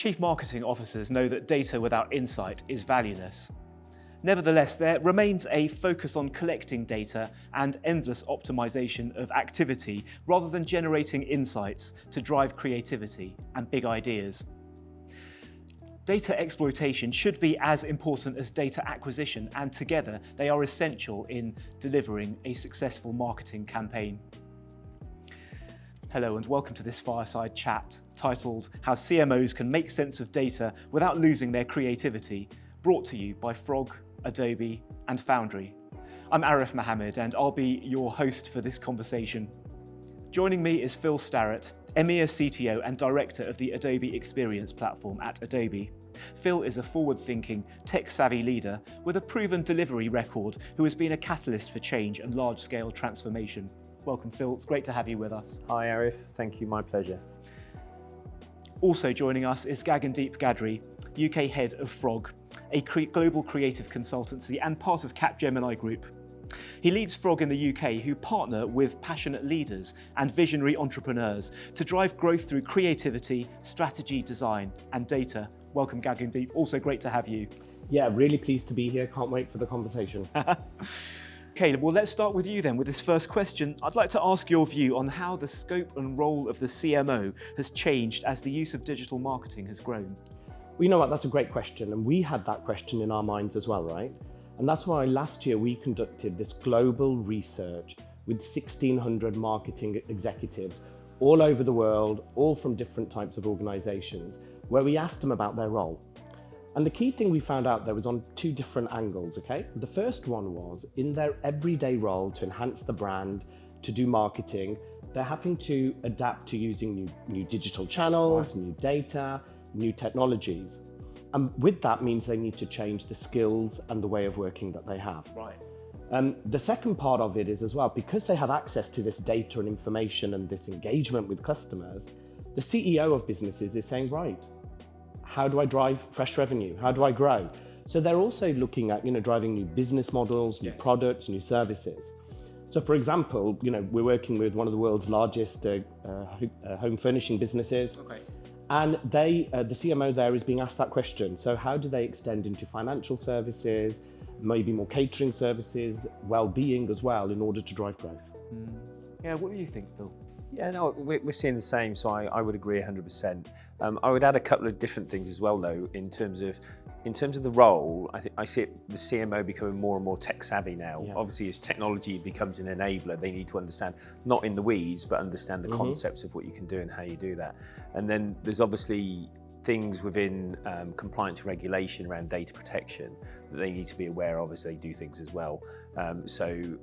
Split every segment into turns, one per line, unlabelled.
Chief marketing officers know that data without insight is valueless. Nevertheless, there remains a focus on collecting data and endless optimization of activity rather than generating insights to drive creativity and big ideas. Data exploitation should be as important as data acquisition, and together they are essential in delivering a successful marketing campaign. Hello and welcome to this fireside chat titled How CMOs Can Make Sense of Data Without Losing Their Creativity, brought to you by Frog, Adobe and Foundry. I'm Arif Mohammed and I'll be your host for this conversation. Joining me is Phil Starrett, EMEA CTO and Director of the Adobe Experience Platform at Adobe. Phil is a forward-thinking, tech-savvy leader with a proven delivery record who has been a catalyst for change and large-scale transformation. Welcome, Phil. It's great to have you with us.
Hi, Arif. Thank you. My pleasure.
Also joining us is Gagandeep Gadri, UK Head of Frog, a global creative consultancy and part of Capgemini Group. He leads Frog in the UK, who partner with passionate leaders and visionary entrepreneurs to drive growth through creativity, strategy, design, and data. Welcome, Gagandeep. Also great to have you.
Yeah, really pleased to be here. Can't wait for the conversation.
Okay, well, let's start with you then with this first question. I'd like to ask your view on how the scope and role of the CMO has changed as the use of digital marketing has grown.
Well, you know what, that's a great question. And we had that question in our minds as well, right? And that's why last year we conducted this global research with 1,600 marketing executives all over the world, all from different types of organizations, where we asked them about their role. And the key thing we found out there was on two different angles, okay? The first one was in their everyday role to enhance the brand, to do marketing, they're having to adapt to using new digital channels, new data, new technologies. And with that means they need to change the skills and the way of working that they have.
Right.
The second part of it is as well, because they have access to this data and information and this engagement with customers, the CEO of businesses is saying, right, how do I drive fresh revenue? How do I grow? So they're also looking at, driving new business models, new products, new services. So for example, we're working with one of the world's largest home furnishing businesses.
Okay.
And the CMO there is being asked that question. So how do they extend into financial services, maybe more catering services, well-being as well, in order to drive growth?
Yeah, what do you think, Phil?
Yeah, no, we're seeing the same, so I would agree 100%. I would add a couple of different things as well, though, in terms of the role. I see the CMO becoming more and more tech savvy now. Yeah. Obviously, as technology becomes an enabler, they need to understand, not in the weeds, but understand the concepts of what you can do and how you do that. And then there's obviously things within compliance and regulation around data protection that they need to be aware of as they do things as well. So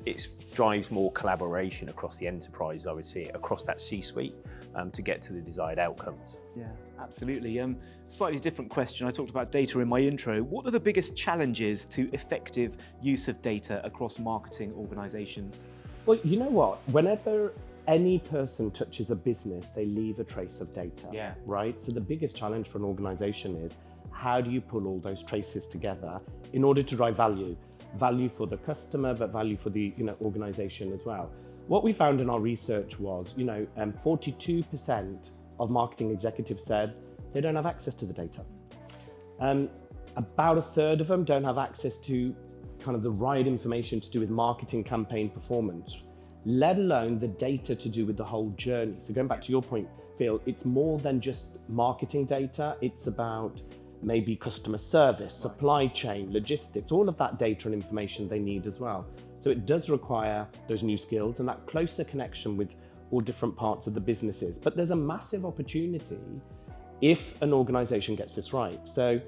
it drives more collaboration across the enterprise, I would say, across that C-suite to get to the desired outcomes.
Yeah, absolutely. Slightly different question. I talked about data in my intro. What are the biggest challenges to effective use of data across marketing organizations?
Well, you know what? Whenever any person touches a business, they leave a trace of data, right? So the biggest challenge for an organization is how do you pull all those traces together in order to drive value? Value for the customer, but value for the organization as well. What we found in our research was, 42% of marketing executives said they don't have access to the data. About a third of them don't have access to kind of the right information to do with marketing campaign performance, let alone the data to do with the whole journey. So going back to your point, Phil, it's more than just marketing data. It's about maybe customer service, supply chain, logistics, all of that data and information they need as well. So it does require those new skills and that closer connection with all different parts of the businesses. But there's a massive opportunity if an organization gets this right. So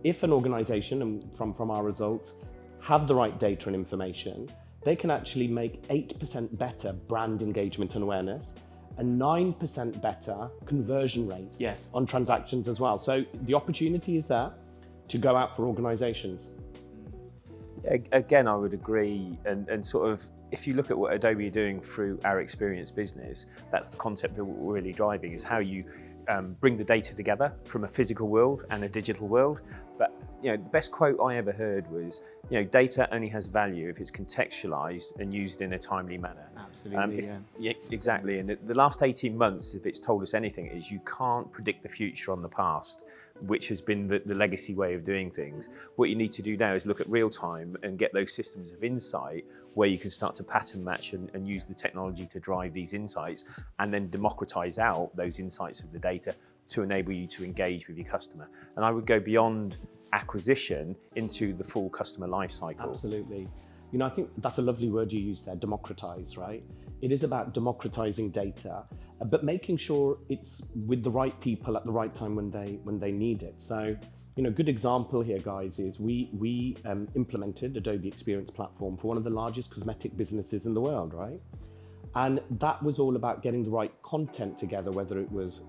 if an organization, and from our results, have the right data and information, they can actually make 8% better brand engagement and awareness, a 9% better conversion rate on transactions as well. So the opportunity is there to go out for organizations.
Again, I would agree, and sort of, if you look at what Adobe are doing through our experience business, that's the concept that we're really driving, is how you bring the data together from a physical world and a digital world. But the best quote I ever heard was, data only has value if it's contextualized and used in a timely manner.
Absolutely,
Yeah, exactly. And the last 18 months, if it's told us anything, is you can't predict the future on the past, which has been the legacy way of doing things. What you need to do now is look at real time and get those systems of insight where you can start to pattern match and use the technology to drive these insights, and then democratize out those insights of the data to enable you to engage with your customer. And I would go beyond acquisition into the full customer life cycle.
Absolutely. I think that's a lovely word you used there, democratize, right? It is about democratizing data, but making sure it's with the right people at the right time when they need it. So, good example here, guys, is we implemented Adobe Experience Platform for one of the largest cosmetic businesses in the world, right? And that was all about getting the right content together, whether it was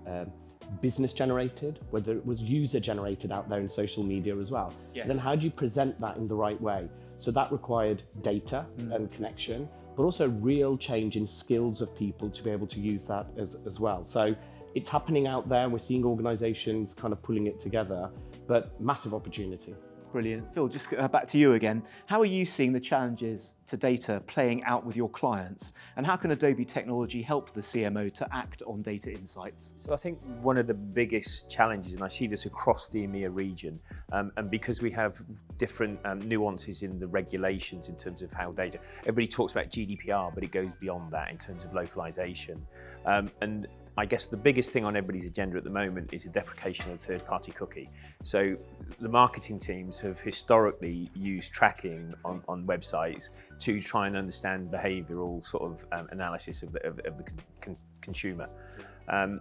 business generated, whether it was user generated out there in social media as well.
Yes.
Then how do you present that in the right way? So that required data and connection, but also real change in skills of people to be able to use that as well. So it's happening out there. We're seeing organizations kind of pulling it together, but massive opportunity.
Brilliant. Phil, just back to you again. How are you seeing the challenges to data playing out with your clients? And how can Adobe technology help the CMO to act on data insights?
So I think one of the biggest challenges, and I see this across the EMEA region, and because we have different nuances in the regulations in terms of how data, everybody talks about GDPR, but it goes beyond that in terms of localization. And I guess the biggest thing on everybody's agenda at the moment is a deprecation of the third-party cookie. So the marketing teams have historically used tracking on websites to try and understand behavioural sort of analysis of the consumer. And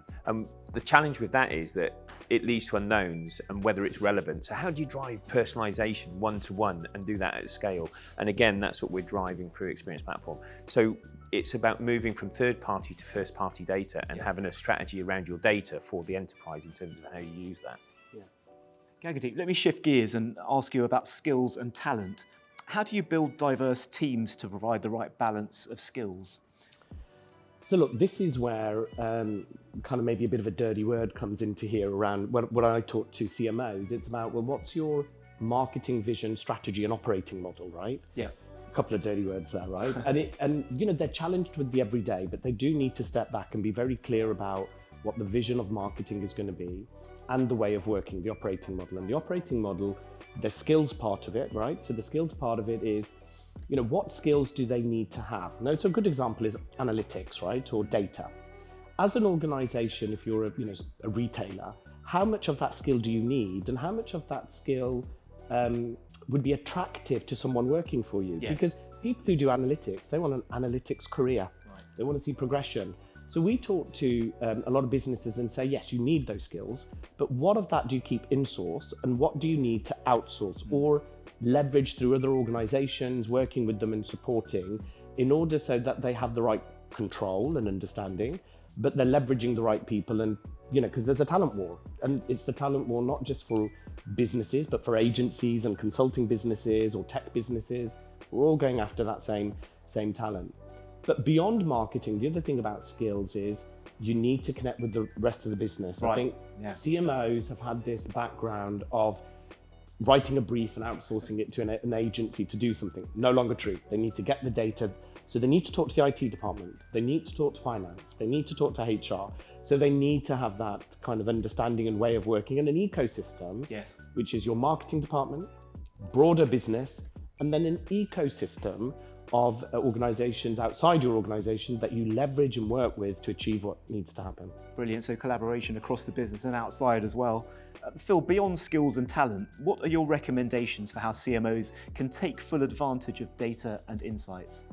the challenge with that is that it leads to unknowns and whether it's relevant. So how do you drive personalization one-to-one and do that at scale? And again, that's what we're driving through Experience Platform. So it's about moving from third-party to first-party data and having a strategy around your data for the enterprise in terms of how you use that.
Gagadeep, let me shift gears and ask you about skills and talent. How do you build diverse teams to provide the right balance of skills?
So look, this is where kind of maybe a bit of a dirty word comes into here around what I talk to CMOs. It's about, well, what's your marketing vision, strategy and operating model, right?
Yeah.
A couple of dirty words there, right? and they're challenged with the everyday, but they do need to step back and be very clear about what the vision of marketing is going to be and the way of working, the operating model. And the operating model, the skills part of it, right? So the skills part of it is, what skills do they need to have? Now, it's a good example is analytics, right? Or data. As an organization, if you're a retailer, how much of that skill do you need? And how much of that skill would be attractive to someone working for you?
Yes.
Because people who do analytics, they want an analytics career. Right. They want to see progression. So we talk to a lot of businesses and say, yes, you need those skills, but what of that do you keep in-source and what do you need to outsource or leverage through other organizations, working with them and supporting in order so that they have the right control and understanding, but they're leveraging the right people and, because there's a talent war, and it's the talent war not just for businesses, but for agencies and consulting businesses or tech businesses. We're all going after that same talent. But beyond marketing, the other thing about skills is you need to connect with the rest of the business. Right. I think CMOs have had this background of writing a brief and outsourcing it to an agency to do something. No longer true. They need to get the data. So they need to talk to the IT department. They need to talk to finance. They need to talk to HR. So they need to have that kind of understanding and way of working in an ecosystem, which is your marketing department, broader business, and then an ecosystem of organizations outside your organization that you leverage and work with to achieve what needs to happen.
Brilliant. So collaboration across the business and outside as well. Phil, beyond skills and talent, what are your recommendations for how CMOs can take full advantage of data and insights?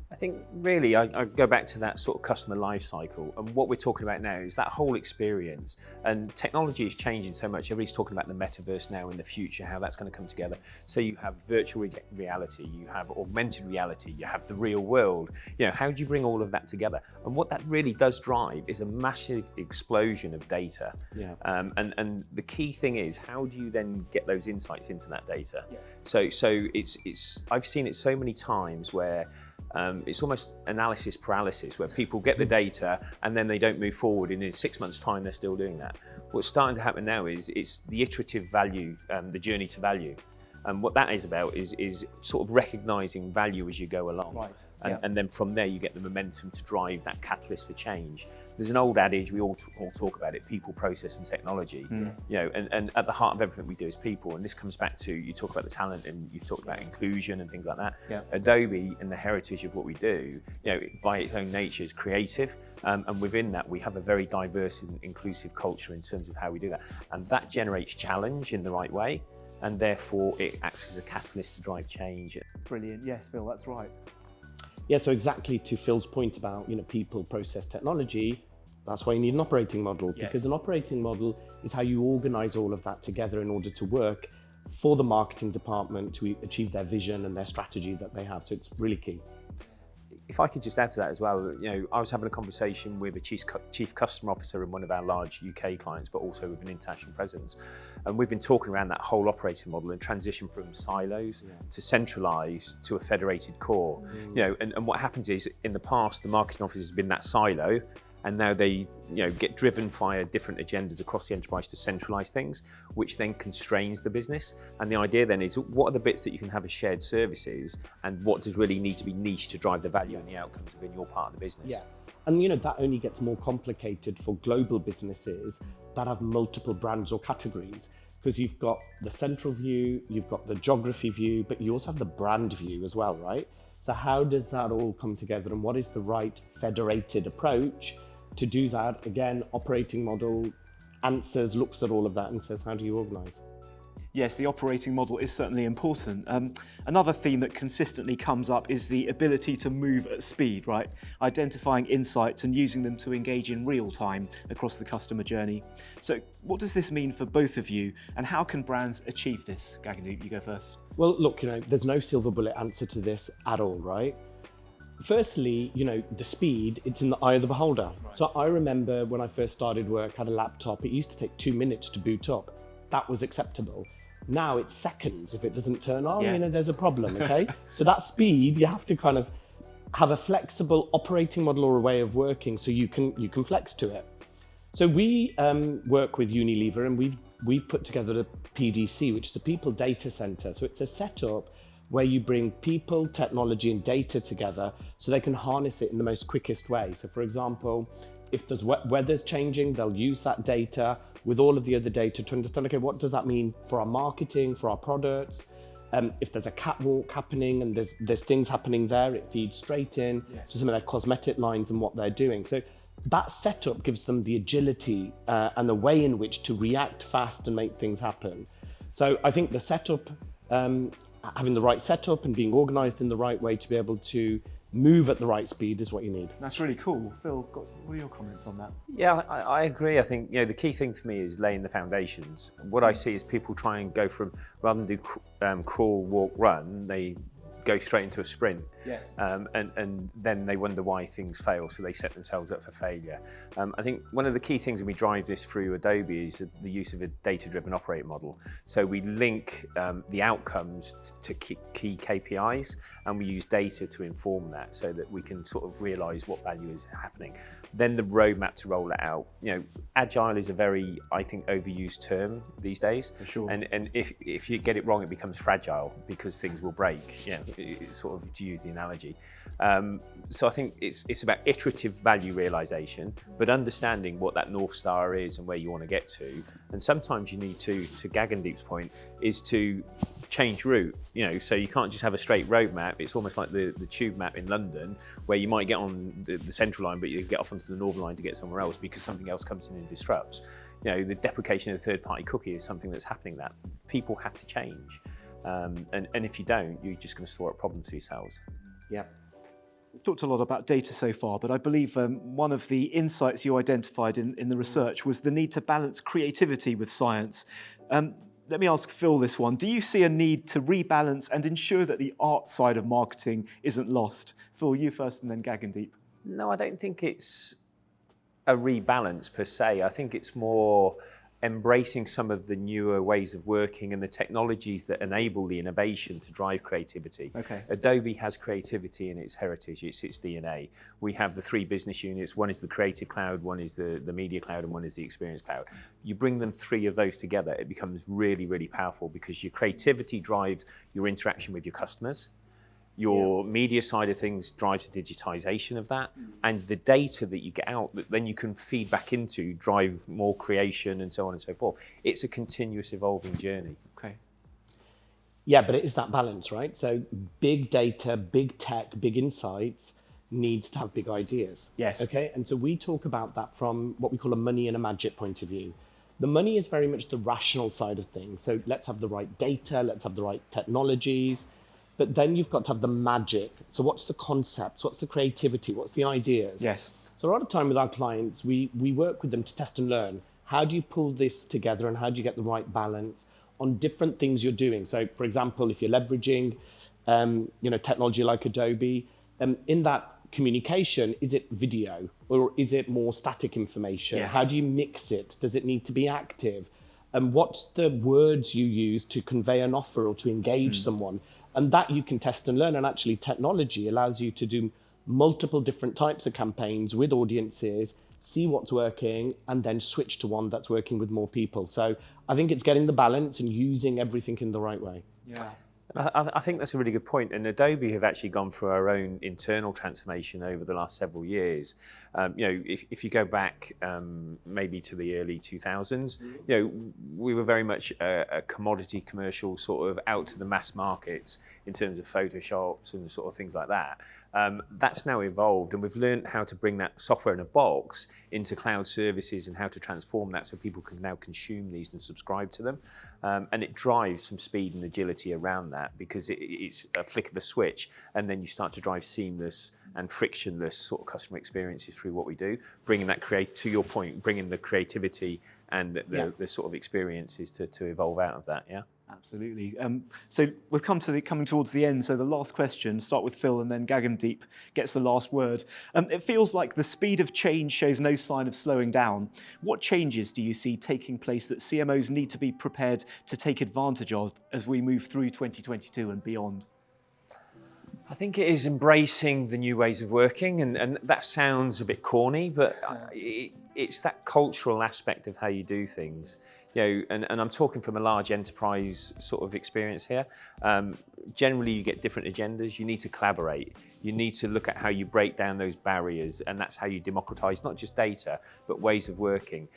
I think really I go back to that sort of customer life cycle, and what we're talking about now is that whole experience, and technology is changing so much. Everybody's talking about the metaverse now in the future, how that's going to come together. So you have virtual reality, you have augmented reality, you have the real world. How do you bring all of that together? And what that really does drive is a massive explosion of data. And the key thing is, how do you then get those insights into that data? So it's I've seen it so many times where it's almost analysis paralysis, where people get the data and then they don't move forward, and in 6 months' time they're still doing that. What's starting to happen now is it's the iterative value, the journey to value. And what that is about is sort of recognising value as you go along.
Right.
And then from there you get the momentum to drive that catalyst for change. There's an old adage, we all talk about it, people, process and technology. You know, and at the heart of everything we do is people, and this comes back to, you talk about the talent and you've talked about inclusion and things like that. Adobe and the heritage of what we do, you know, by its own nature is creative, and within that we have a very diverse and inclusive culture in terms of how we do that. And that generates challenge in the right way, and therefore it acts as a catalyst to drive change.
Brilliant. Yes, Phil, that's right.
Yeah, so exactly to Phil's point about, you know, people, process, technology, that's why you need an operating model, because an operating model is how you organize all of that together in order to work for the marketing department to achieve their vision and their strategy that they have. So it's really key.
If I could just add to that as well, you know, I was having a conversation with a chief customer officer in one of our large UK clients, but also with an international presence. And we've been talking around that whole operating model and transition from silos to centralised to a federated core. You know, and what happens is, in the past, the marketing office has been that silo, and now they, you know, get driven via different agendas across the enterprise to centralise things, which then constrains the business. And the idea then is, what are the bits that you can have as shared services, and what does really need to be niche to drive the value and the outcomes within your part of the business?
Yeah, and you know, that only gets more complicated for global businesses that have multiple brands or categories, because you've got the central view, you've got the geography view, but you also have the brand view as well, right? So how does that all come together, and what is the right federated approach to do that? Again, operating model answers, looks at all of that and says, how do you organise?
Yes, the operating model is certainly important. Another theme that consistently comes up is the ability to move at speed, right? Identifying insights and using them to engage in real time across the customer journey. So what does this mean for both of you, and how can brands achieve this? Gagandeep, you go first.
Well, look, you know, there's no silver bullet answer to this at all, right? Firstly, you know, the speed, it's in the eye of the beholder. Right. So I remember when I first started work, had a laptop, it used to take 2 minutes to boot up. That was acceptable. Now it's seconds. If it doesn't turn on, you know, there's a problem, okay? So that speed, you have to kind of have a flexible operating model or a way of working so you can flex to it. So we work with Unilever, and we've put together a PDC, which is the People Data Center. So it's a setup where you bring people, technology and data together so they can harness it in the most quickest way. So for example, if there's weather's changing, they'll use that data with all of the other data to understand, okay, what does that mean for our marketing, for our products? If there's a catwalk happening and there's things happening there, it feeds straight in to some of their cosmetic lines and what they're doing. So that setup gives them the agility and the way in which to react fast and make things happen. So I think the setup, having the right setup and being organised in the right way to be able to move at the right speed is what you need.
That's really cool. Phil, what are your comments on that?
Yeah, I agree. I think, you know, the key thing for me is laying the foundations. What I see is people try and go from, rather than do crawl, walk, run, they go straight into a sprint.
Yes.
And then they wonder why things fail, so they set themselves up for failure. I think one of the key things when we drive this through Adobe is the use of a data-driven operating model. So we link the outcomes to key KPIs, and we use data to inform that so that we can sort of realise what value is happening. Then the roadmap to roll it out. You know, agile is a very, I think, overused term these days.
For sure.
And if you get it wrong, it becomes fragile because things will break. You know, sort of to use the analogy. So I think it's about iterative value realization, but understanding what that North Star is and where you want to get to. And sometimes you need to Gagandeep's point, is to change route. You know, so you can't just have a straight road map. It's almost like the tube map in London, where you might get on the central line, but you get off onto the northern line to get somewhere else because something else comes in and disrupts. You know, the deprecation of the third-party cookie is something that's happening, that people have to change. And if you don't, you're just going to store up problems for yourselves.
Yeah.
We've talked a lot about data so far, but I believe one of the insights you identified in the research was the need to balance creativity with science. Let me ask Phil this one. Do you see a need to rebalance and ensure that the art side of marketing isn't lost? Phil, you first and then Gagandeep.
No, I don't think it's a rebalance per se. I think it's more embracing some of the newer ways of working and the technologies that enable the innovation to drive creativity.
Okay.
Adobe has creativity in its heritage, it's its DNA. We have the 3 business units. One is the Creative Cloud, one is the Media Cloud, and one is the Experience Cloud. You bring them 3 of those together, it becomes really, really powerful because your creativity drives your interaction with your customers. Your media side of things drives the digitization of that, and the data that you get out that then you can feed back into drive more creation and so on and so forth. It's a continuous evolving journey.
Okay.
Yeah, but it is that balance, right? So big data, big tech, big insights needs to have big ideas.
Yes.
Okay, and so we talk about that from what we call a money and a magic point of view. The money is very much the rational side of things. So let's have the right data, let's have the right technologies. But then you've got to have the magic. So what's the concepts? What's the creativity? What's the ideas?
Yes.
So a lot of time with our clients, we work with them to test and learn. How do you pull this together and how do you get the right balance on different things you're doing? So for example, if you're leveraging technology like Adobe, in that communication, is it video or is it more static information?
Yes.
How do you mix it? Does it need to be active? And what's the words you use to convey an offer or to engage someone? And that you can test and learn. And actually technology allows you to do multiple different types of campaigns with audiences, see what's working, and then switch to one that's working with more people. So I think it's getting the balance and using everything in the right way.
Yeah.
I think that's a really good point. And Adobe have actually gone through our own internal transformation over the last several years. If you go back maybe to the early 2000s, we were very much a commodity commercial sort of out to the mass markets in terms of Photoshops and sort of things like that. That's now evolved, and we've learned how to bring that software in a box into cloud services and how to transform that so people can now consume these and subscribe to them. And it drives some speed and agility around that because it's a flick of a switch, and then you start to drive seamless and frictionless sort of customer experiences through what we do, bringing that to your point, bringing the creativity and the sort of experiences to evolve out of that. Yeah.
Absolutely. So we're coming towards the end. So the last question, start with Phil, and then Gagandeep gets the last word. It feels like the speed of change shows no sign of slowing down. What changes do you see taking place that CMOs need to be prepared to take advantage of as we move through 2022 and beyond?
I think it is embracing the new ways of working, and that sounds a bit corny, but it's that cultural aspect of how you do things. And I'm talking from a large enterprise sort of experience here. Generally, you get different agendas. You need to collaborate. You need to look at how you break down those barriers, and that's how you democratize not just data, but ways of working.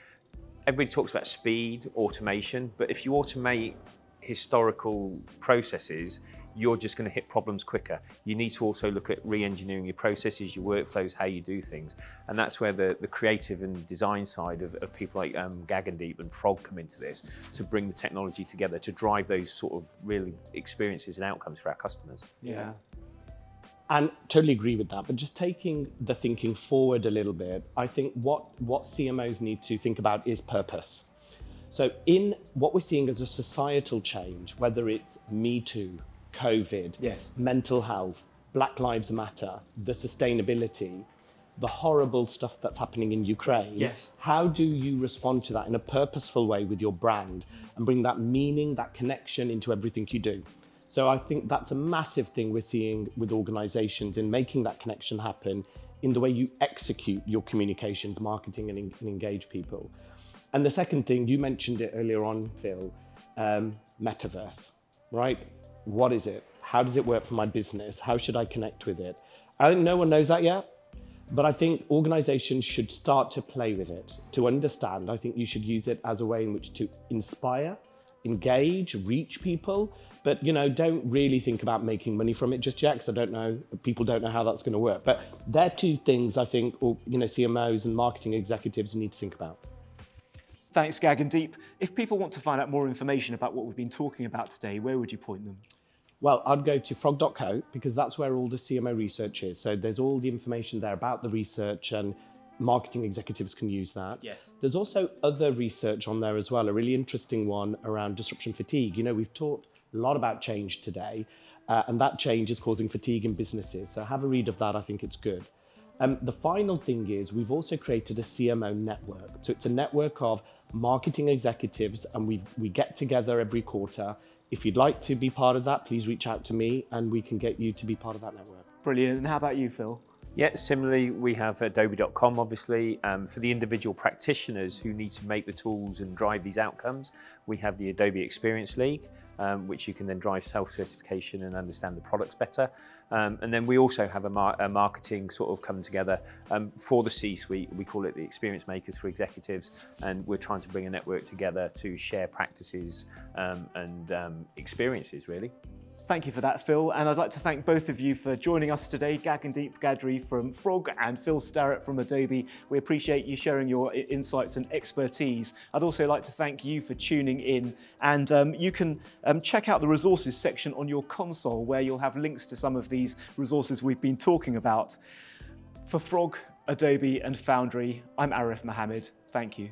Everybody talks about speed, automation, but if you automate historical processes, you're just going to hit problems quicker. You need to also look at re-engineering your processes, your workflows, how you do things. And that's where the creative and design side of people like Gagandeep and Frog come into this, to bring the technology together to drive those sort of really experiences and outcomes for our customers.
Yeah.
And totally agree with that. But just taking the thinking forward a little bit, I think what CMOs need to think about is purpose. So in what we're seeing as a societal change, whether it's Me Too, COVID,
Yes.
mental health, Black Lives Matter, the sustainability, the horrible stuff that's happening in Ukraine.
Yes.
How do you respond to that in a purposeful way with your brand and bring that meaning, that connection into everything you do? So I think that's a massive thing we're seeing with organizations in making that connection happen in the way you execute your communications, marketing, and engage people. And the second thing, you mentioned it earlier on, Phil, metaverse, right? What is it? How does it work for my business? How should I connect with it? I think no one knows that yet, but I think organizations should start to play with it, to understand. I think you should use it as a way in which to inspire, engage, reach people, but don't really think about making money from it just yet, because people don't know how that's going to work. But they're two things I think CMOs and marketing executives need to think about.
Thanks, Gagandeep. If people want to find out more information about what we've been talking about today, where would you point them?
Well, I'd go to frog.co, because that's where all the CMO research is. So there's all the information there about the research, and marketing executives can use that.
Yes.
There's also other research on there as well, a really interesting one around disruption fatigue. We've talked a lot about change today, and that change is causing fatigue in businesses. So have a read of that, I think it's good. The final thing is we've also created a CMO network. So it's a network of marketing executives, and we get together every quarter. If you'd like to be part of that, please reach out to me and we can get you to be part of that network.
Brilliant. And how about you, Phil?
Yeah, similarly, we have adobe.com, obviously. For the individual practitioners who need to make the tools and drive these outcomes, we have the Adobe Experience League, which you can then drive self-certification and understand the products better. And then we also have a marketing sort of come together for the C-suite. We call it the Experience Makers for Executives, and we're trying to bring a network together to share practices and experiences, really.
Thank you for that, Phil. And I'd like to thank both of you for joining us today, Gagandeep Gadri from Frog and Phil Starrett from Adobe. We appreciate you sharing your insights and expertise. I'd also like to thank you for tuning in. And you can check out the resources section on your console, where you'll have links to some of these resources we've been talking about. For Frog, Adobe and Foundry, I'm Arif Mohammed. Thank you.